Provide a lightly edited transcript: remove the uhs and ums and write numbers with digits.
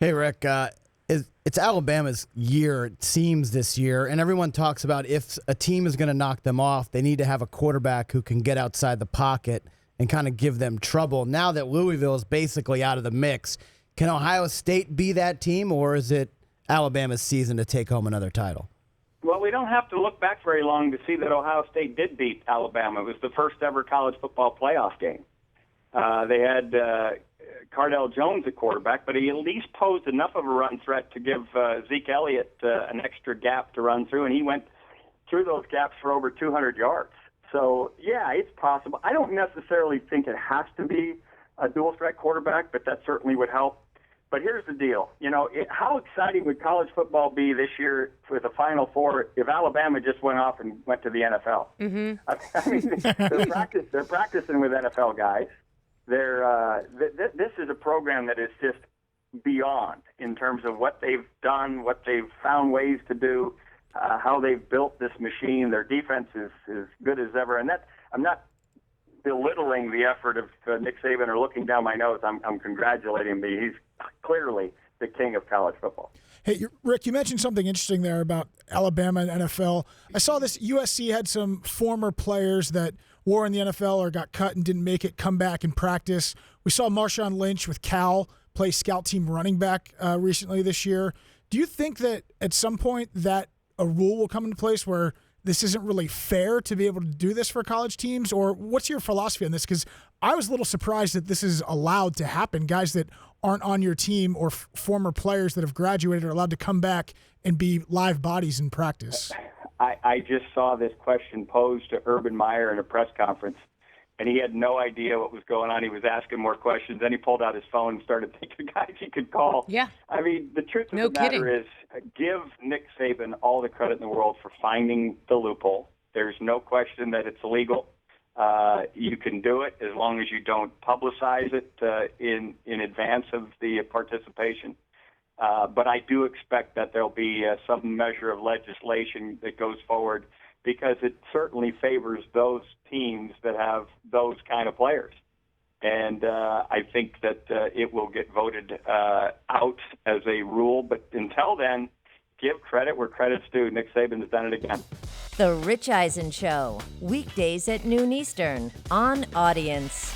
Hey, Rick. It's Alabama's year, it seems, this year, and everyone talks about if a team is going to knock them off, they need to have a quarterback who can get outside the pocket and kind of give them trouble. Now that Louisville is basically out of the mix, can Ohio State be that team, or is it Alabama's season to take home another title? Well, we don't have to look back very long to see that Ohio State did beat Alabama. It was the first ever college football playoff game. They had Cardell Jones at quarterback, but he at least posed enough of a run threat to give Zeke Elliott an extra gap to run through, and he went through those gaps for over 200 yards. So, yeah, it's possible. I don't necessarily think it has to be a dual-threat quarterback, but that certainly would help. But here's the deal. How exciting would college football be this year with the Final Four if Alabama just went off and went to the NFL? Mm-hmm. I mean, they're practicing with NFL guys. This is a program that is just beyond in terms of what they've done, what they've found ways to do, how they've built this machine. Their defense is as good as ever. And that I'm not belittling the effort of Nick Saban or looking down my nose. I'm congratulating him. He's clearly the king of college football. Hey, Rick, you mentioned something interesting there about Alabama and NFL. I saw this USC had some former players that were in the NFL or got cut and didn't make it come back and practice. We saw Marshawn Lynch with Cal play scout team running back recently this year. Do you think that at some point that a rule will come into place where this isn't really fair to be able to do this for college teams? Or what's your philosophy on this? Because I was a little surprised that this is allowed to happen. Guys that aren't on your team or former players that have graduated are allowed to come back and be live bodies in practice. I just saw this question posed to Urban Meyer in a press conference, and he had no idea what was going on. He was asking more questions. Then he pulled out his phone and started thinking of guys he could call. Yeah. I mean, the truth of the matter is, give Nick Saban all the credit in the world for finding the loophole. There's no question that it's illegal. You can do it as long as you don't publicize it in advance of the participation. But I do expect that there'll be some measure of legislation that goes forward because it certainly favors those teams that have those kind of players. And I think that it will get voted out as a rule. But until then, give credit where credit's due. Nick Saban has done it again. The Rich Eisen Show, weekdays at noon Eastern on Audience.